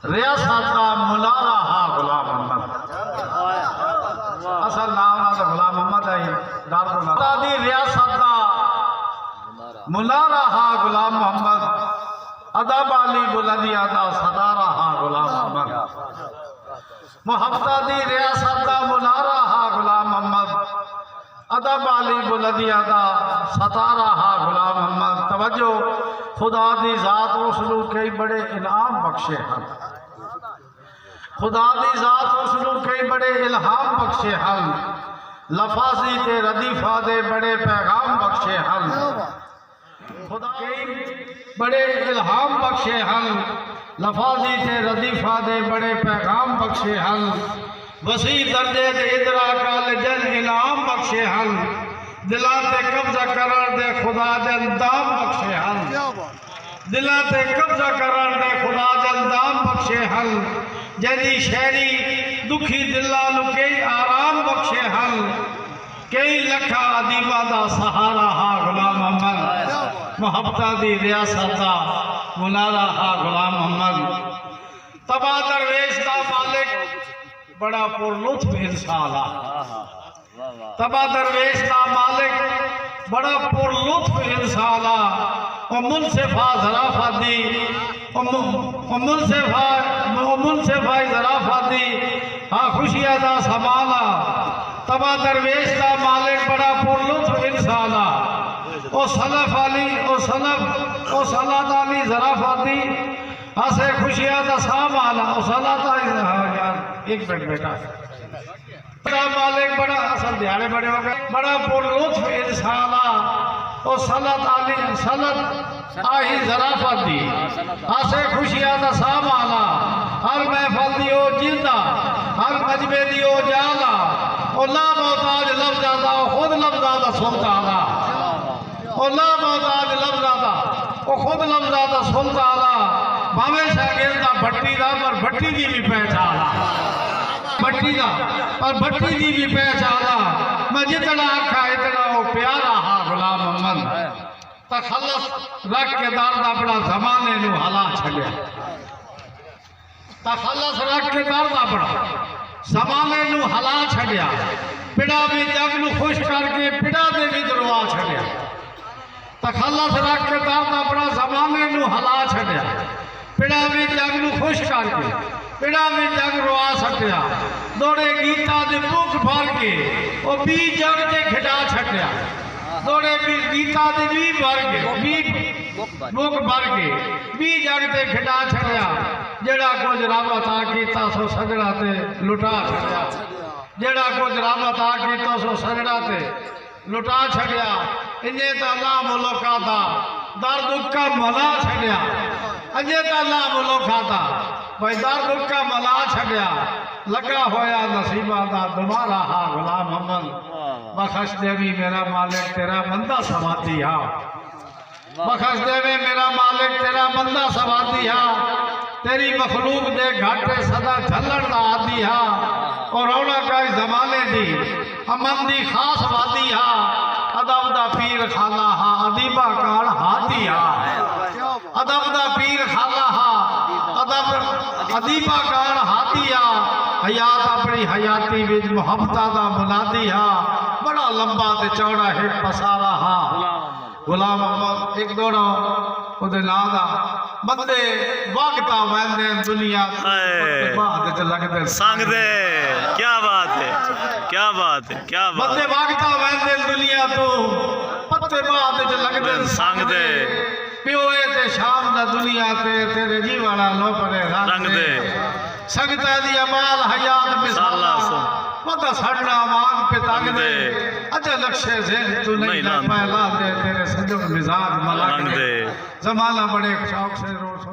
रियासत दा मुनारा हा गुलाम मोहम्मद। असल नाम ना तो गुलाम मोहम्मद है दारुल दी रियासत दा मुनारा हा गुलाम मोहम्मद। अदब अली बुलंदिया दा सदारा हा गुलाम मोहम्मद। मोहब्बत दी रियासत दा मुनारा हा गुलाम मोहम्मद। अदब अली बुलंदिया दा सतारा हा गुलाम मोहम्मद। तवज्जो, खुदा दी जात उसनू कई बड़े इनाम बख्शे हैं। खुदा दी जात उसनू कई बड़े इल्हाम बख्शे हैं। लफाजी ते रदीफा दे बड़े पैगाम बख्शे हैं। खुदा कई बड़े इल्हाम बख्शे हैं। लफाजी ते रदीफा दे बड़े पैगाम बख्शे हैं। वसी दर्जे दे इदराका जन इनाम बख्शे हैं। दिला ते कब्जा करन दे खुदा जन दाम बख्शे हैं। दिला ते कब्जा करन दे खुदा जन दाम बख्शे हैं। जदी शहरी दुखी दिला नु कई आराम बख्शे हैं। कई लखा अदीबा दा सहारा हा गुलाम मोहम्मद। मोहब्बत दी रियासत दा मुनारा हा गुलाम मोहम्मद। तबा दरवेश दा मालिक बड़ा पुरलुत्फ इंसान आ। तबा दरवेश दा मालिक बड़ा पुरलुत्फ इंसान आ। मुनसिफा ज़राफ़ती मुनसिफा ज़राफ़ती हाँ खुशिया दा समाला। तबा दरवेश दा मालिक बड़ा पुरलुत्फ इंसान आ। ओ सलफ अली ओ सलात अली ज़राफ़ती हसे खुशिया दा समाला। ओ सलात यार एक मिनट बेटा मालिक बड़ा असल दिहाड़े बड़े हो गए। बड़ा पुरलुत्फ इंसान आ। ओ सलत आली सलत आही ज़राफ़ती हसे खुशिया दा समाला। हर महफल दी ओ जिंदा हर मजबे दी ओ जाला। ओ ला मोहताज लफ्ज़ा दा खुद लफ्ज़ा दा सुल्ताना। ओ ला मोहताज लफ्ज़ा दा ओ खुद लफ्ज़ा दा सुल्ताना। भावे शागिर्द भट्टी दा पर भट्टी दी भी पहचान भट्टी दा और भट्टी दी भी पहचाना। मैं जितना आखा इतना वो प्यारा हा गुलाम मोहम्मद। तखल्लुस रख के दर्द अपना जमाने नू हला छड़िया। तखल्लुस रख के दर्द अपना जमाने नू हला छड़िया। पिड़ा भी जग नू खुश करके पिड़ा दे भी दरवा छड़िया। तखल्लुस रख के दर्द अपना जमाने नू हला छड़िया। पिड़ा भी जग नू खुश करके पिड़ा भी जग रोआ छड़िया। दौड़े गीता दे मुख भर के वो बी जग ते खिडा छड़िया। दौड़े भी गीता दे बी भर के मुख भर के बी जग ते खिडा छड़िया। जेड़ा कुछ रब अता कीता सो सजड़ा ते लुटा छड़िया। जेड़ा कुछ रब अता कीता सो सजड़ा ते लुटा छड़िया। इन्ने तो अल्लाह मुल्का दा दर्द का मला छड़िया। अजे तो अल्लाह मुल्का दा भाई दर्द का मला छड़िया। लगा होया नसीबा दा दोबारा हा गुलाम मोहम्मद। बख्श देवी मेरा मालिक तेरा बंदा सवाती हा। बख्श देवे मेरा मालिक तेरा बंदा सवाती हा। तेरी मखलूक दे घाटे सदा झल्लण दा आदि हा। और रौनक का जमाने दी अमन दी खास वादी हा। अदब दा पीर खाला हा अदीबा काल हाथी हा। अदब दा पीर खाला हा अदब अदीबा काल हाथी हा। हयात अपनी हयाती विच मोहब्बत दा मुनादी हा। बड़ा लंबा ते चौड़ा है पसारा हा गुलाम मोहम्मद। एक दौड़ा उहदे नाम दा बंदे वक्ता वैंदे दुनिया बाद च लगदे संगदे। क्या बात है क्या बात है क्या बात। बंदे वक्ता वैंदे दुनिया तो पत्ते बाद च लगदे संगदे। पियोए ते शाम दा दुनिया ते तेरे जीवाना लो परे रंग दे। संगता दी अमाल हयात मिसाला पता सड़ना मांग पे तंग दे। अच्छा लक्ष्य से तू नहीं ना पहला दे तेरे सजो मिजाज मलंग दे। जमाना बड़े शौक से रोज